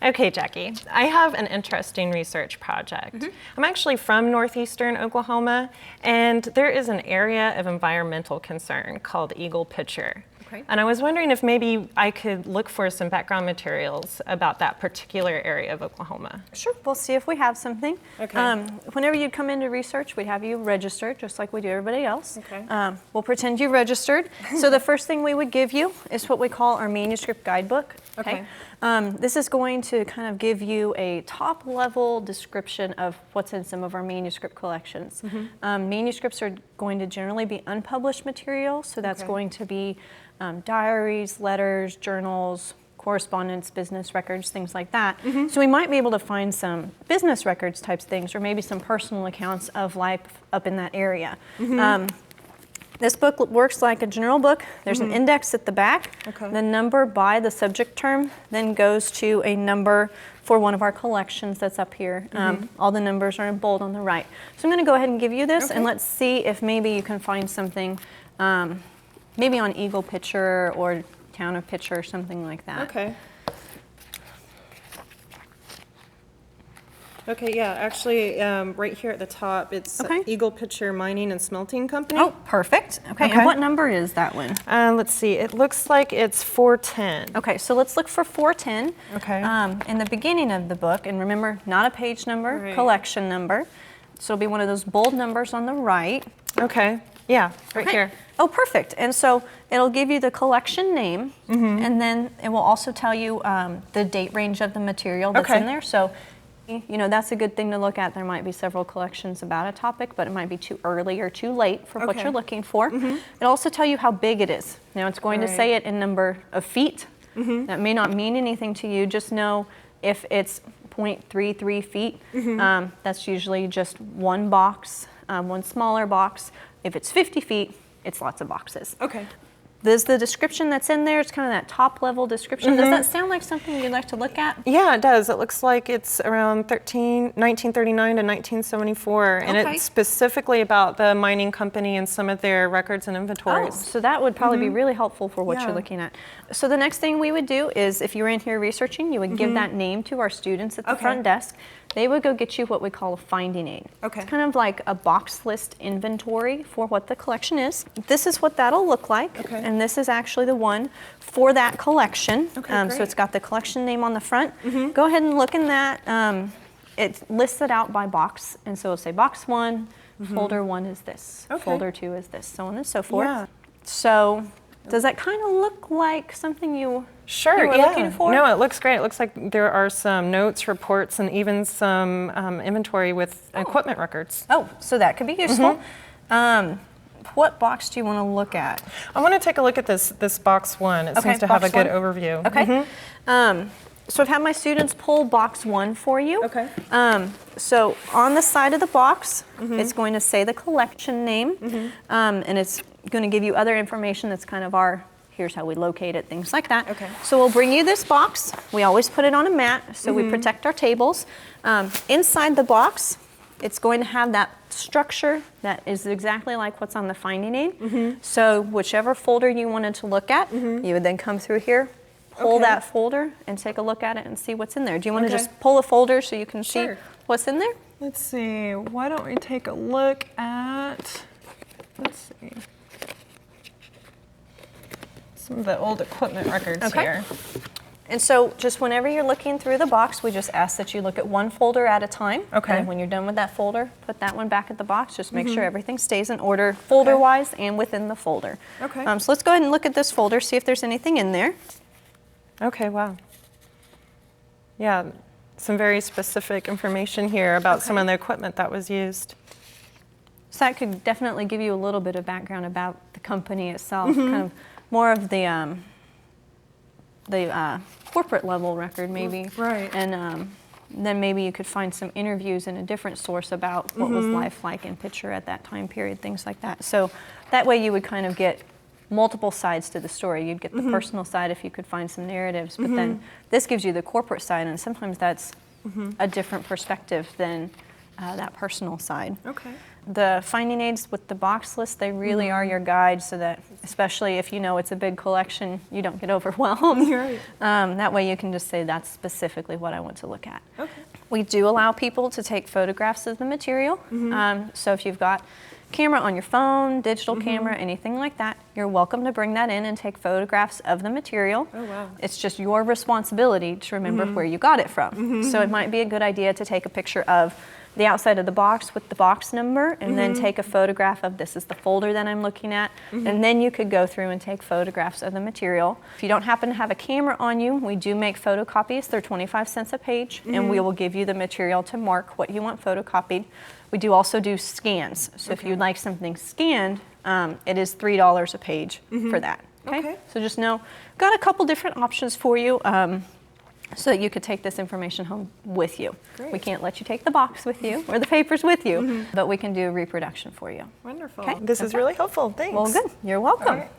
Okay, Jackie, I have an interesting research project. I'm actually from northeastern Oklahoma, and there is an area of environmental concern called Eagle Pitcher. Okay. And I was wondering if maybe I could look for some background materials about that particular area of Oklahoma. Sure, we'll see if we have something. Okay. Whenever you come into research, we have you registered, just like we do everybody else. Okay. We'll pretend you registered. So the first thing we would give you is what we call our manuscript guidebook. Okay. This is going to kind of give you a top-level description of what's in some of our manuscript collections. Manuscripts are going to generally be unpublished material, so that's going to be diaries, letters, journals, correspondence, business records, things like that. So we might be able to find some business records types things, or maybe some personal accounts of life up in that area. This book works like a general book. There's an index at the back. The number by the subject term then goes to a number for one of our collections that's up here. All the numbers are in bold on the right. So I'm going to go ahead and give you this, and let's see if maybe you can find something, maybe on Eagle Pitcher or Town of Pitcher or something like that. Okay, yeah, actually, right here at the top, it's Eagle Pitcher Mining and Smelting Company. Oh, perfect. Okay, and what number is that one? Let's see, it looks like it's 410. Okay, so let's look for 410. Okay. In the beginning of the book, and remember, not a page number, collection number. So it'll be one of those bold numbers on the right. Okay, yeah, right here. Oh, perfect. And so it'll give you the collection name, and then it will also tell you the date range of the material that's in there. So, you know, that's a good thing to look at. There might be several collections about a topic, but it might be too early or too late for what you're looking for. It'll also tell you how big it is. Now, it's going to say it in number of feet. That may not mean anything to you. Just know if it's 0.33 feet, that's usually just one box, one smaller box. If it's 50 feet, it's lots of boxes. There's the description that's in there. It's kind of that top level description. Does that sound like something you'd like to look at? Yeah, it does. It looks like it's around 1939 to 1974, and it's specifically about the mining company and some of their records and inventories. So that would probably be really helpful for what you're looking at. So the next thing we would do is, if you were in here researching, you would give that name to our students at the front desk. They would go get you what we call a finding aid. It's kind of like a box list inventory for what the collection is. This is what that'll look like, and this is actually the one for that collection. So it's got the collection name on the front. Go ahead and look in that. It's listed out by box, and so it'll say box 1, folder 1 is this, folder 2 is this, so on and so forth. So does that kind of look like something you were looking for? No, it looks great. It looks like there are some notes, reports, and even some inventory with equipment records. Oh, so that could be useful. What box do you want to look at? I want to take a look at this box 1. It seems to have a good overview. So I've had my students pull box 1 for you. So on the side of the box, it's going to say the collection name, and it's going to give you other information that's kind of here's how we locate it, things like that. So we'll bring you this box. We always put it on a mat, so we protect our tables. Inside the box, it's going to have that structure that is exactly like what's on the finding aid. So whichever folder you wanted to look at, you would then come through here, pull that folder, and take a look at it and see what's in there. Do you want to just pull a folder so you can see what's in there? Let's see. Why don't we take a look at, let's see, some of the old equipment records here. And so just whenever you're looking through the box, we just ask that you look at one folder at a time. And when you're done with that folder, put that one back at the box. Just make sure everything stays in order folder-wise and within the folder. So let's go ahead and look at this folder, see if there's anything in there. Wow. Yeah, some very specific information here about some of the equipment that was used. So that could definitely give you a little bit of background about the company itself, kind of more of the corporate level record maybe. And then maybe you could find some interviews in a different source about what was life like in Pitcher at that time period, things like that. So that way you would kind of get multiple sides to the story. You'd get the personal side if you could find some narratives, but then this gives you the corporate side, and sometimes that's a different perspective than that personal side. The finding aids with the box list, they really are your guide, so that, especially if you know it's a big collection, you don't get overwhelmed. Right. That way you can just say that's specifically what I want to look at. Okay. We do allow people to take photographs of the material. So if you've got camera on your phone, digital camera, anything like that, you're welcome to bring that in and take photographs of the material. Oh, wow. It's just your responsibility to remember where you got it from. So it might be a good idea to take a picture of the outside of the box with the box number, and then take a photograph of this is the folder that I'm looking at, and then you could go through and take photographs of the material. If you don't happen to have a camera on you, we do make photocopies. They're 25 cents a page, and we will give you the material to mark what you want photocopied. We do also do scans, so if you'd like something scanned, it is $3 a page for that. Okay? So just know, got a couple different options for you. So that you could take this information home with you. Great. We can't let you take the box with you or the papers with you, but we can do reproduction for you. Wonderful. Okay. This is really helpful. Thanks. Well, good. You're welcome. All right.